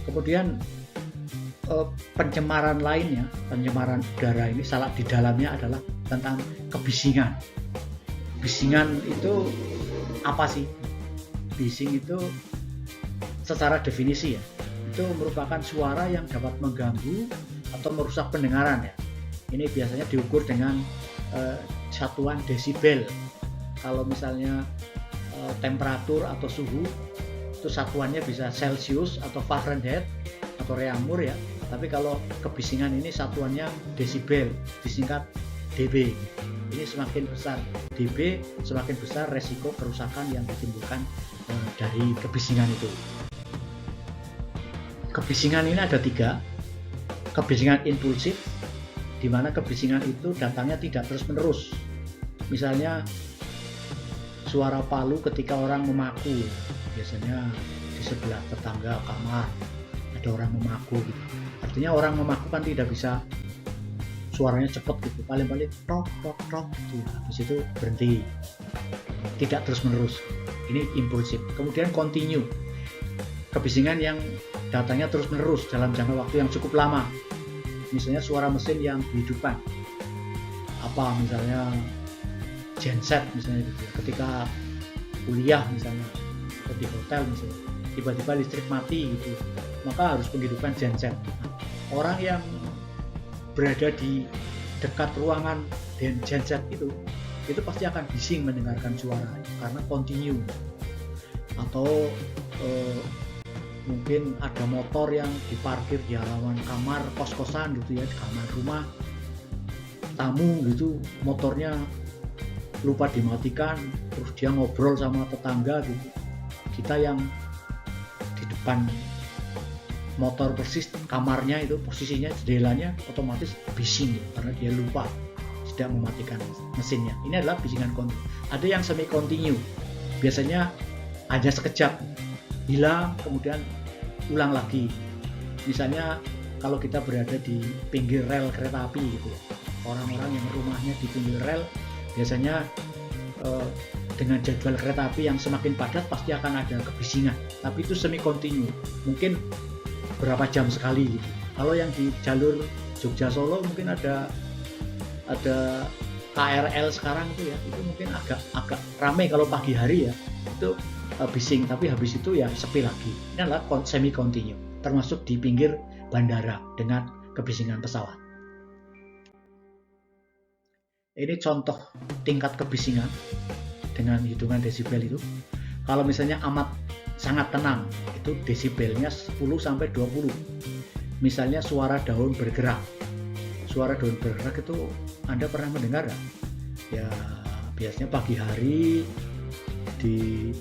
Kemudian pencemaran lainnya, pencemaran udara ini salah di dalamnya adalah tentang kebisingan. Bisingan itu apa sih? Bising itu secara definisi ya, itu merupakan suara yang dapat mengganggu atau merusak pendengaran ya. Ini biasanya diukur dengan satuan desibel. Kalau misalnya temperatur atau suhu itu satuannya bisa Celcius atau Fahrenheit atau Reaumur ya. Tapi kalau kebisingan ini satuannya desibel, disingkat dB. Ini semakin besar dB, semakin besar resiko kerusakan yang ditimbulkan dari kebisingan itu. Kebisingan ini ada 3. Kebisingan impulsif, di mana kebisingan itu datangnya tidak terus-menerus. Misalnya suara palu ketika orang memaku, biasanya di sebelah tetangga kamar ada orang memaku gitu. Artinya orang memaku kan tidak bisa suaranya cepat gitu, paling-paling tok tok tok gitu. Habis itu berhenti, tidak terus menerus. Ini impulsif. Kemudian continue, kebisingan yang datangnya terus menerus dalam jangka waktu yang cukup lama. Misalnya suara mesin yang kehidupan, apa misalnya genset misalnya gitu. Ketika kuliah misalnya atau di hotel misalnya, tiba-tiba listrik mati gitu, maka harus penghidupan genset. Orang yang berada di dekat ruangan dan genset itu pasti akan bising mendengarkan suara karena continue. Atau mungkin ada motor yang diparkir di halaman kamar kos-kosan gitu ya, di kamar rumah tamu gitu, motornya lupa dimatikan, terus dia ngobrol sama tetangga gitu. Kita yang di depan motor persis kamarnya itu posisinya jendelanya otomatis bising gitu, karena dia lupa tidak mematikan mesinnya. Ini adalah bisingan kontinu. Ada yang semi kontinu, biasanya hanya sekejap hilang kemudian ulang lagi. Misalnya kalau kita berada di pinggir rel kereta api gitu, orang-orang yang rumahnya di pinggir rel biasanya dengan jadwal kereta api yang semakin padat pasti akan ada kebisingan, tapi itu semi kontinu, mungkin berapa jam sekali gitu. Kalau yang di jalur Jogja Solo mungkin ada KRL sekarang itu ya, itu mungkin agak ramai kalau pagi hari ya, itu bising, tapi habis itu ya sepi lagi. Ini adalah semi kontinu, termasuk di pinggir bandara dengan kebisingan pesawat. Ini contoh tingkat kebisingan dengan hitungan desibel itu. Kalau misalnya amat sangat tenang, itu desibelnya 10 sampai 20. Misalnya suara daun bergerak. Suara daun bergerak itu Anda pernah mendengar ya? Ya biasanya pagi hari di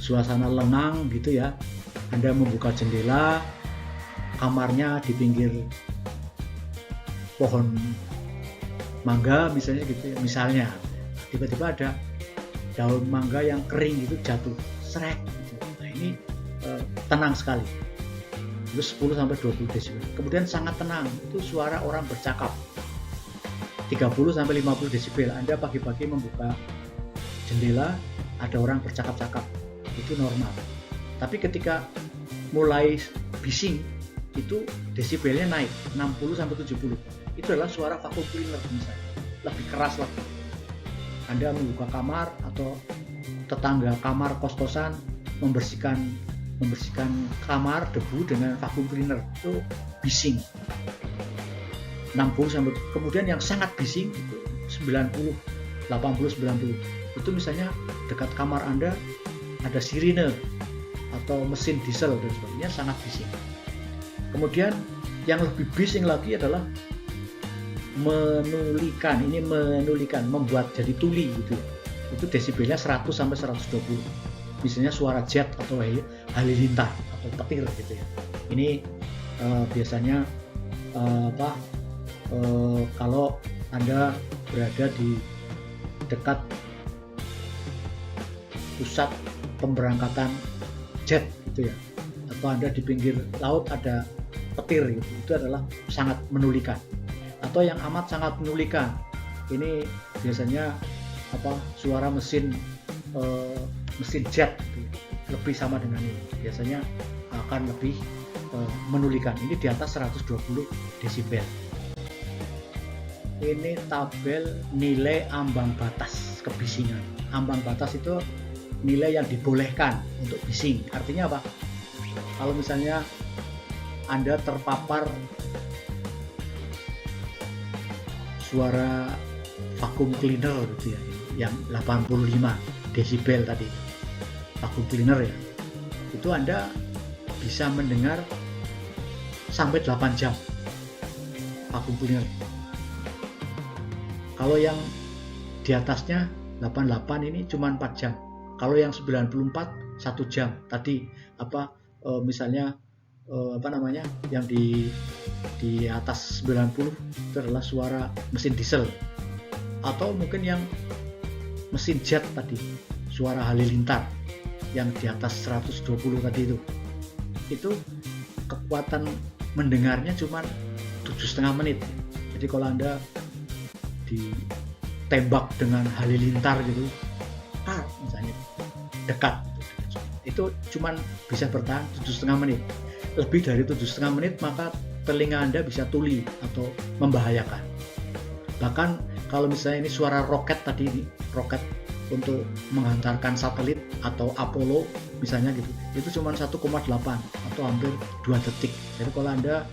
suasana lengang gitu ya. Anda membuka jendela, kamarnya di pinggir pohon mangga misalnya gitu ya. Misalnya tiba-tiba ada daun mangga yang kering gitu jatuh, srek gitu. Nah ini tenang sekali. Itu 10 sampai 20 desibel. Kemudian sangat tenang, itu suara orang bercakap. 30 sampai 50 desibel. Anda pagi-pagi membuka jendela, ada orang bercakap-cakap. Itu normal. Tapi ketika mulai bising, itu desibelnya naik 60 sampai 70. Itu adalah suara vacuum cleaner misalnya. Lebih keras lagi. Anda membuka kamar atau tetangga kamar kos-kosan membersihkan kamar debu dengan vacuum cleaner, itu bising 60 sampai. Kemudian yang sangat bising itu 90, 80, 90. Itu misalnya dekat kamar Anda ada sirine atau mesin diesel dan sebagainya, sangat bising. Kemudian yang lebih bising lagi adalah menulikan, membuat jadi tuli gitu. Itu desibelnya 100 sampai 120. Misalnya suara jet atau halilintar atau petir gitu ya. Ini biasanya kalau Anda berada di dekat pusat pemberangkatan jet gitu ya, atau Anda di pinggir laut ada petir gitu, itu adalah sangat menulikan. Atau yang amat sangat menulikan, ini biasanya suara mesin jet gitu, lebih sama dengan ini. Biasanya akan lebih menulikan. Ini di atas 120 desibel. Ini tabel nilai ambang batas kebisingan. Ambang batas itu nilai yang dibolehkan untuk bising. Artinya apa? Kalau misalnya Anda terpapar suara vacuum cleaner gitu ya, yang 85 desibel tadi, vacuum cleaner ya, itu Anda bisa mendengar sampai 8 jam vacuum cleaner. Kalau yang di atasnya 88 ini cuma 4 jam. Kalau yang 94 1 jam. Tadi misalnya yang di atas 90 itu adalah suara mesin diesel, atau mungkin yang mesin jet tadi, suara halilintar yang di atas 120 tadi itu kekuatan mendengarnya cuma 7,5 menit. Jadi kalau Anda ditembak dengan halilintar gitu, misalnya dekat, itu cuma bisa bertahan 7,5 menit. Lebih dari 7,5 menit maka telinga Anda bisa tuli atau membahayakan. Bahkan kalau misalnya ini suara roket tadi, ini roket untuk menghantarkan satelit atau Apollo misalnya gitu, itu cuma 1,8 atau hampir 2 detik. Jadi kalau Anda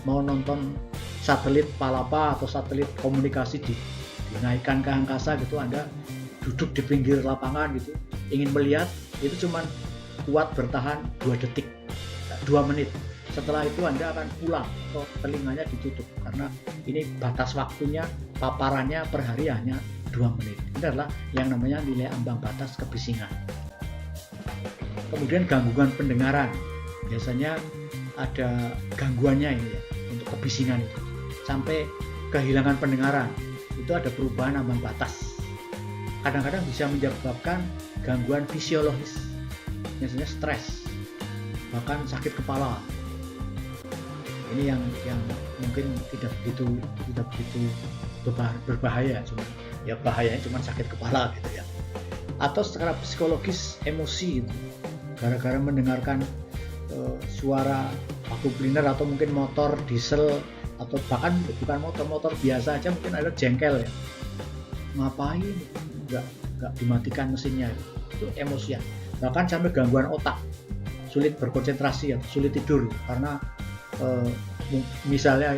mau nonton satelit Palapa atau satelit komunikasi dinaikkan ke angkasa gitu, Anda duduk di pinggir lapangan gitu, ingin melihat, itu cuma kuat bertahan 2 detik, 2 menit. Setelah itu Anda akan pulang atau telinganya ditutup, karena ini batas waktunya, paparannya per hari hanya 2 menit. Ini adalah yang namanya nilai ambang batas kebisingan. Kemudian gangguan pendengaran, biasanya ada gangguannya ini ya, untuk kebisingan itu sampai kehilangan pendengaran. Itu ada perubahan ambang batas. Kadang-kadang bisa menyebabkan gangguan fisiologis, biasanya stres, bahkan sakit kepala. Ini yang mungkin tidak begitu berbahaya, cuma ya bahayanya cuma sakit kepala gitu ya. Atau secara psikologis, emosi gitu, gara-gara mendengarkan suara vacuum cleaner atau mungkin motor diesel, atau bahkan bukan motor biasa aja, mungkin ada jengkel ya, ngapain nggak dimatikan mesinnya, itu emosian. Bahkan sampai gangguan otak, sulit berkonsentrasi, sulit tidur karena misalnya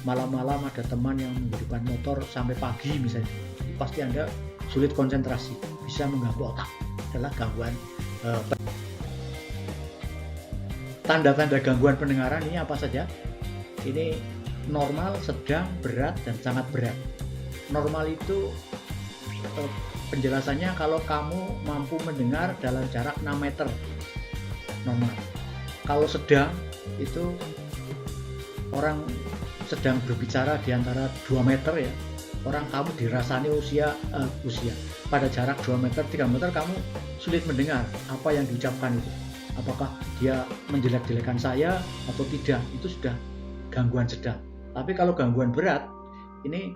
malam-malam ada teman yang menghidupkan motor sampai pagi misalnya, pasti Anda sulit konsentrasi, bisa mengganggu otak. Adalah gangguan tanda-tanda gangguan pendengaran ini apa saja? Ini normal, sedang, berat, dan sangat berat. Normal itu penjelasannya kalau kamu mampu mendengar dalam jarak 6 meter, normal. Kalau sedang itu orang sedang berbicara di antara 2 meter ya, orang kamu dirasani usia pada jarak 2 meter, 3 meter kamu sulit mendengar apa yang diucapkan itu. Apakah dia menjelek-jelekan saya atau tidak, itu sudah gangguan sedang. Tapi kalau gangguan berat, ini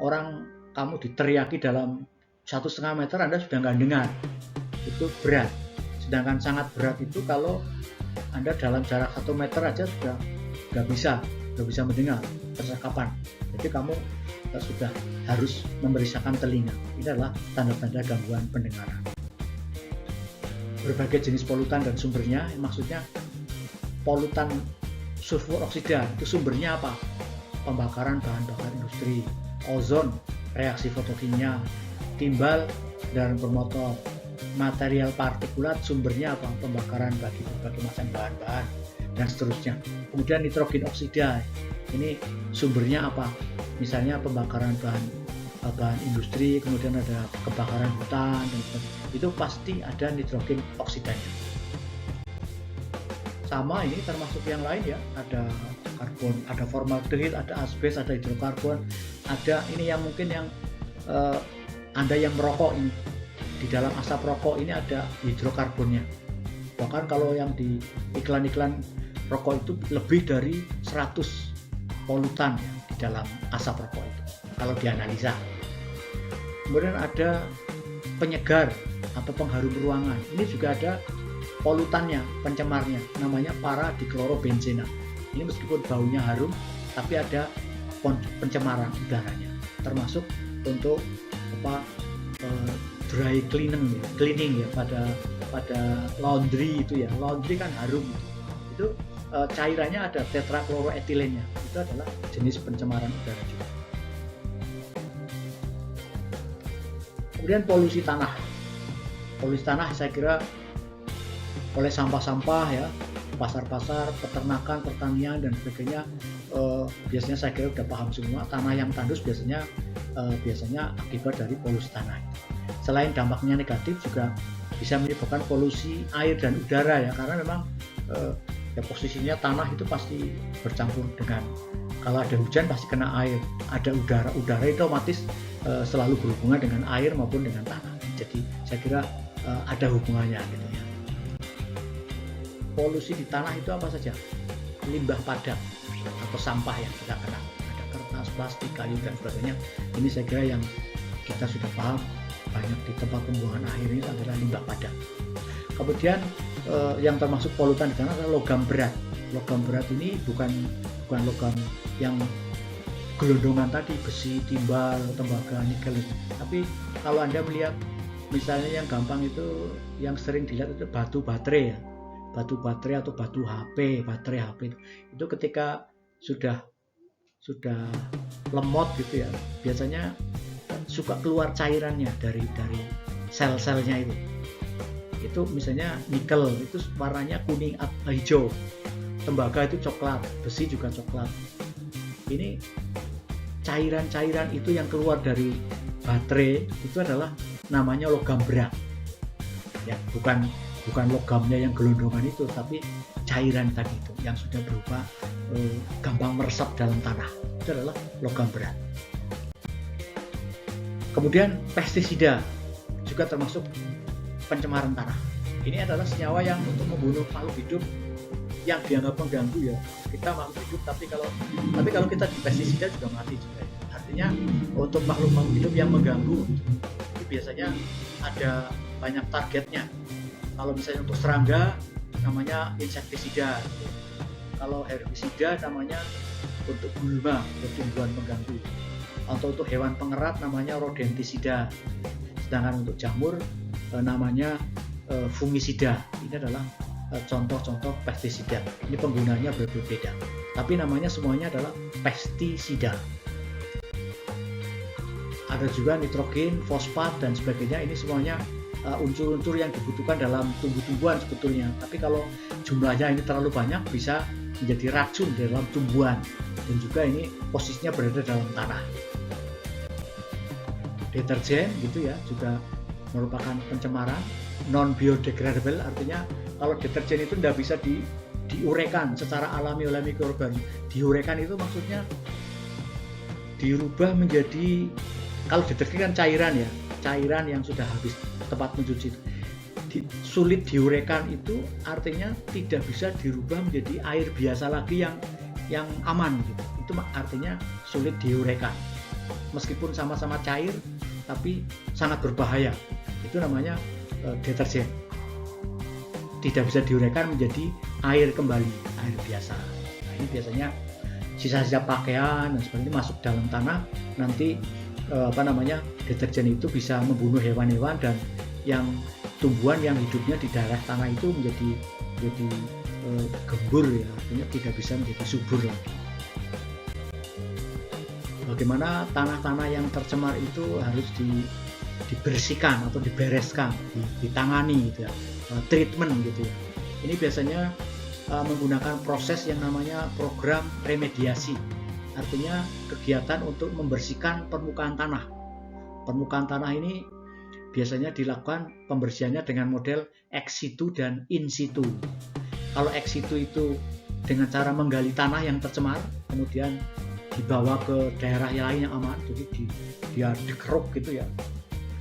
orang kamu diteriaki dalam 1,5 meter Anda sudah nggak dengar, itu berat. Sedangkan sangat berat itu kalau Anda dalam jarak 1 meter aja sudah nggak bisa mendengar, terserkapan. Jadi kamu sudah harus memeriksakan telinga. Ini adalah tanda-tanda gangguan pendengaran. Berbagai jenis polutan dan sumbernya, maksudnya polutan sulfur oksida itu sumbernya apa? Pembakaran bahan bakar industri, ozon, reaksi fotokimia, timbal dan bermotor. Material partikulat sumbernya apa? Pembakaran bagi berbagai macam bahan-bahan dan seterusnya. Kemudian nitrogen oksida, ini sumbernya apa? Misalnya pembakaran bahan industri, kemudian ada kebakaran hutan dan sebagainya. Itu pasti ada nitrogen oksidanya. Sama ini termasuk yang lain ya, ada karbon, ada formaldehid, ada asbes, ada hidrokarbon, ada ini yang mungkin yang Anda yang merokok ini, di dalam asap rokok ini ada hidrokarbonnya. Bahkan kalau yang di iklan-iklan rokok itu lebih dari 100 polutan ya, di dalam asap rokok itu kalau dianalisa. Kemudian ada penyegar atau pengharum ruangan, ini juga ada polutannya, pencemarnya, namanya para-diklorobenzena. Ini meskipun baunya harum, tapi ada pencemaran udaranya, termasuk untuk dry cleaning ya, pada laundry itu ya. Laundry kan harum itu cairannya ada tetrakloroetilennya, itu adalah jenis pencemaran udara juga. Kemudian polusi tanah. Polusi tanah saya kira oleh sampah-sampah ya, pasar-pasar, peternakan, pertanian dan sebagainya. Biasanya saya kira udah paham semua, tanah yang tandus biasanya akibat dari polusi tanah. Selain dampaknya negatif, juga bisa menyebabkan polusi air dan udara ya, karena memang ya posisinya tanah itu pasti bercampur dengan, kalau ada hujan pasti kena air, ada udara itu otomatis selalu berhubungan dengan air maupun dengan tanah. Jadi saya kira ada hubungannya gitu ya. Polusi di tanah itu apa saja? Limbah padat atau sampah yang kita kena, ada kertas, plastik, kayu dan sebagainya. Ini saya kira yang kita sudah paham, banyak di tempat pembuangan akhir ini adalah limbah padat. Kemudian yang termasuk polutan di tanah adalah logam berat. Logam berat ini bukan logam yang gelondongan tadi, besi, timbal, tembaga, nikel, tapi kalau Anda melihat misalnya yang gampang itu, yang sering dilihat itu batu baterai ya, batu baterai atau batu HP, baterai HP itu ketika sudah lemot gitu ya, biasanya suka keluar cairannya dari sel-selnya itu misalnya nikel itu warnanya kuning atau hijau, tembaga itu coklat, besi juga coklat. Ini cairan-cairan itu yang keluar dari baterai itu adalah namanya logam berat ya, bukan logamnya yang gelondongan itu, tapi cairan tadi itu yang sudah berupa gampang meresap dalam tanah, itu adalah logam berat. Kemudian pestisida juga termasuk pencemaran tanah. Ini adalah senyawa yang untuk membunuh makhluk hidup yang dianggap mengganggu ya. Kita makhluk hidup, tapi kalau kita di pestisida juga mati juga. Artinya untuk makhluk hidup yang mengganggu itu biasanya ada banyak targetnya. Kalau misalnya untuk serangga namanya insektisida, kalau herbisida namanya untuk gulma, untuk tumbuhan pengganggu, atau untuk hewan pengerat namanya rodentisida. Sedangkan untuk jamur namanya fungisida. Ini adalah contoh-contoh pestisida. Ini penggunaannya berbeda, tapi namanya semuanya adalah pestisida. Ada juga nitrogen, fosfat dan sebagainya. Ini semuanya unsur-unsur yang dibutuhkan dalam tumbuh-tumbuhan sebetulnya. Tapi kalau jumlahnya ini terlalu banyak bisa menjadi racun dalam tumbuhan, dan juga ini posisinya berada dalam tanah. Deterjen gitu ya, juga merupakan pencemaran non biodegradable. Artinya kalau deterjen itu tidak bisa diuraikan secara alami oleh mikroorganisme. Diuraikan itu maksudnya dirubah menjadi, kalau deterjen kan cairan ya, cairan yang sudah habis tempat mencuci, sulit diuraikan itu artinya tidak bisa dirubah menjadi air biasa lagi yang aman gitu. Itu artinya sulit diuraikan, meskipun sama-sama cair tapi sangat berbahaya. Itu namanya deterjen, tidak bisa diuraikan menjadi air kembali, air biasa. Nah, ini biasanya sisa-sisa pakaian dan sebagainya masuk dalam tanah, nanti deterjen itu bisa membunuh hewan-hewan dan yang tumbuhan yang hidupnya di daerah tanah itu menjadi gembur ya, artinya tidak bisa menjadi subur lagi. Bagaimana tanah-tanah yang tercemar itu harus dibersihkan atau dibereskan, ditangani gitu ya, treatment gitu ya. Ini biasanya menggunakan proses yang namanya program remediasi. Artinya kegiatan untuk membersihkan permukaan tanah. Permukaan tanah ini biasanya dilakukan pembersihannya dengan model ex situ dan in situ. Kalau ex situ itu dengan cara menggali tanah yang tercemar, kemudian dibawa ke daerah yang lain yang aman, jadi dia dikeruk gitu ya,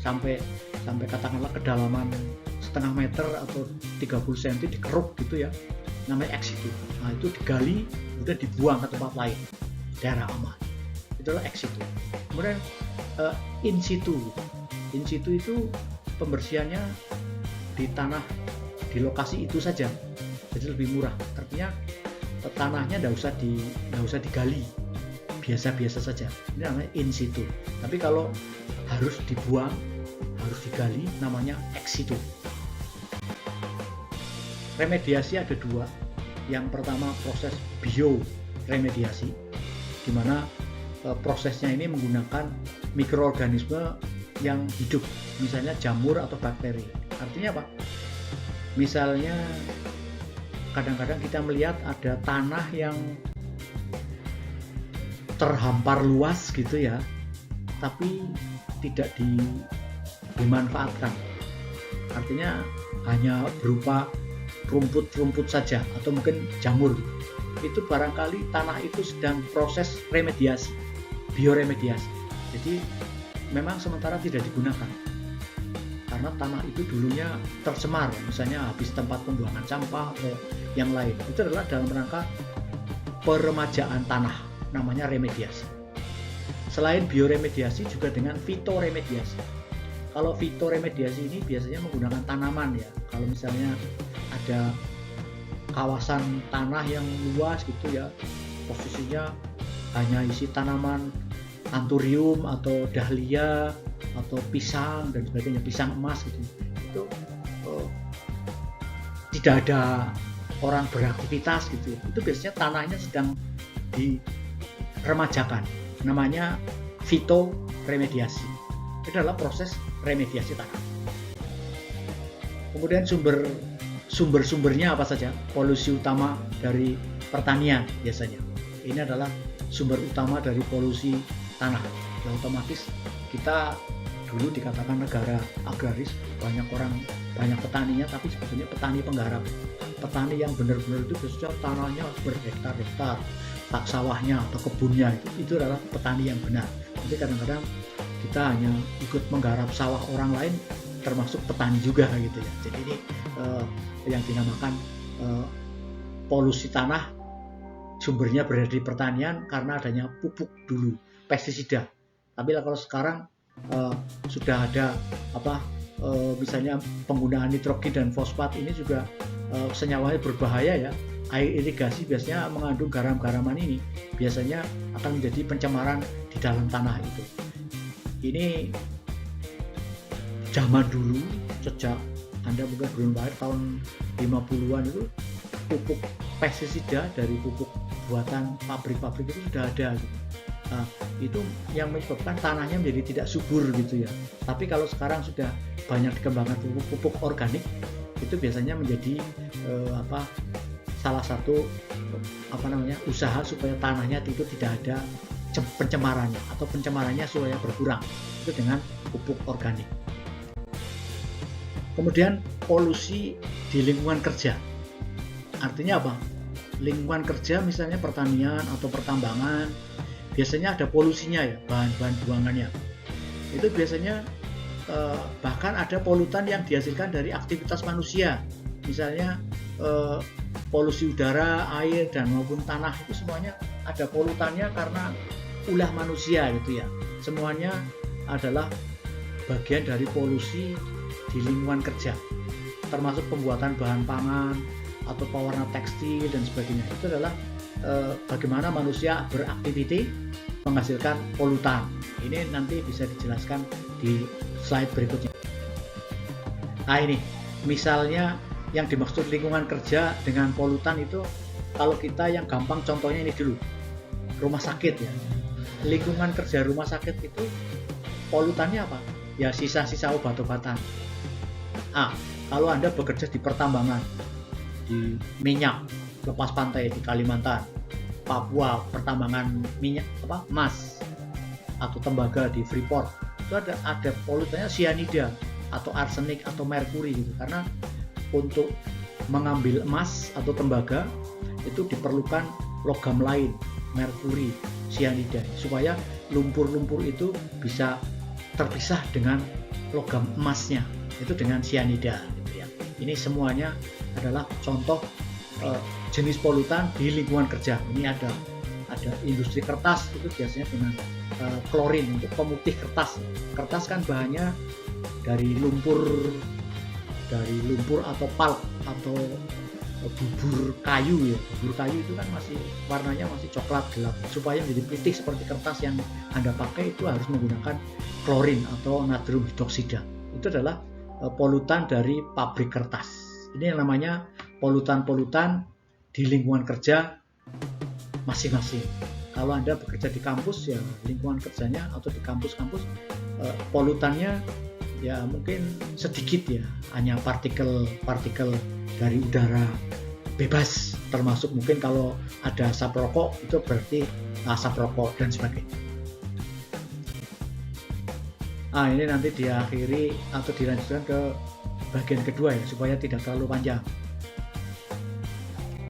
sampai katakanlah kedalaman setengah meter atau 30 cm dikeruk gitu ya, namanya ex situ. Nah itu digali, kemudian dibuang ke tempat lain, daerah aman, itulah ex situ. Kemudian in situ itu pembersihannya di tanah di lokasi itu saja, jadi lebih murah. Artinya tanahnya nggak usah digali, biasa-biasa saja. Ini namanya in situ. Tapi kalau harus dibuang, harus digali, namanya ex situ. Remediasi ada dua. Yang pertama proses bioremediasi, di mana prosesnya ini menggunakan mikroorganisme yang hidup, misalnya jamur atau bakteri. Artinya apa? Misalnya kadang-kadang kita melihat ada tanah yang terhampar luas gitu ya, tapi tidak dimanfaatkan. Artinya hanya berupa rumput-rumput saja atau mungkin jamur. Itu barangkali tanah itu sedang proses remediasi, bioremediasi. Jadi memang sementara tidak digunakan karena tanah itu dulunya tercemar, misalnya habis tempat pembuangan sampah atau yang lain. Itu adalah dalam rangka peremajaan tanah, namanya remediasi. Selain bioremediasi juga dengan fitoremediasi. Kalau fitoremediasi ini biasanya menggunakan tanaman ya. Kalau misalnya ada kawasan tanah yang luas gitu ya, posisinya hanya isi tanaman anthurium atau dahlia atau pisang dan sebagainya, pisang emas gitu, itu tidak ada orang beraktivitas gitu, itu biasanya tanahnya sedang diremajakan, namanya fitoremediasi. Itu adalah proses remediasi tanah. Kemudian sumber-sumbernya apa saja? Polusi utama dari pertanian biasanya. Ini adalah sumber utama dari polusi tanah. Yang otomatis kita dulu dikatakan negara agraris, banyak petaninya, tapi sebetulnya petani penggarap. Petani yang benar-benar itu biasanya tanahnya berhektar-hektar, tak sawahnya atau kebunnya itu adalah petani yang benar. Jadi kadang-kadang kita hanya ikut menggarap sawah orang lain, termasuk petani juga gitu ya. Jadi ini yang dinamakan polusi tanah, sumbernya berada di pertanian karena adanya pupuk dulu, pestisida. Tapi kalau sekarang sudah ada misalnya penggunaan nitrogen dan fosfat, ini juga senyawanya berbahaya ya. Air irigasi biasanya mengandung garam-garaman, ini biasanya akan menjadi pencemaran di dalam tanah itu. Ini zaman dulu, sejak Anda mungkin belum lahir, tahun 50-an itu pupuk pestisida dari pupuk buatan pabrik-pabrik itu sudah ada gitu. Nah, itu yang menyebabkan tanahnya menjadi tidak subur gitu ya. Tapi kalau sekarang sudah banyak dikembangkan pupuk organik, itu biasanya menjadi salah satu usaha supaya tanahnya itu tidak ada pencemarannya, atau pencemarannya supaya berkurang, itu dengan pupuk organik. Kemudian polusi di lingkungan kerja. Artinya apa? Lingkungan kerja misalnya pertanian atau pertambangan, biasanya ada polusinya ya, bahan-bahan buangannya. Itu biasanya bahkan ada polutan yang dihasilkan dari aktivitas manusia. Misalnya polusi udara, air, dan maupun tanah, itu semuanya ada polutannya karena ulah manusia gitu ya. Semuanya adalah bagian dari polusi di lingkungan kerja, termasuk pembuatan bahan pangan atau pewarna tekstil dan sebagainya. Itu adalah bagaimana manusia beraktiviti menghasilkan polutan. Ini nanti bisa dijelaskan di slide berikutnya. Nah ini misalnya yang dimaksud lingkungan kerja dengan polutan itu, kalau kita yang gampang contohnya ini dulu, rumah sakit ya. Lingkungan kerja rumah sakit itu polutannya apa? Ya sisa-sisa obat-obatan. Kalau Anda bekerja di pertambangan, di minyak lepas pantai di Kalimantan, Papua, pertambangan minyak emas atau tembaga di Freeport, itu ada polutannya sianida atau arsenik atau merkuri gitu. Karena untuk mengambil emas atau tembaga itu diperlukan logam lain, merkuri, sianida, supaya lumpur-lumpur itu bisa terpisah dengan logam emasnya, itu dengan sianida gitu ya. Ini semuanya adalah contoh jenis polutan di lingkungan kerja. Ini ada industri kertas, itu biasanya dengan klorin untuk pemutih kertas. Kertas kan bahannya dari lumpur dari lumpur atau pulp atau bubur kayu ya. Bubur kayu itu kan masih warnanya masih coklat gelap. Supaya menjadi putih seperti kertas yang Anda pakai itu harus menggunakan klorin atau natrium hidroksida. Itu adalah polutan dari pabrik kertas. Ini yang namanya polutan-polutan di lingkungan kerja masing-masing. Kalau Anda bekerja di kampus ya lingkungan kerjanya atau di kampus-kampus polutannya ya mungkin sedikit ya, hanya partikel-partikel dari udara bebas, termasuk mungkin kalau ada asap rokok itu berarti asap rokok dan sebagainya. Ini nanti diakhiri atau dilanjutkan ke bagian kedua ya supaya tidak terlalu panjang.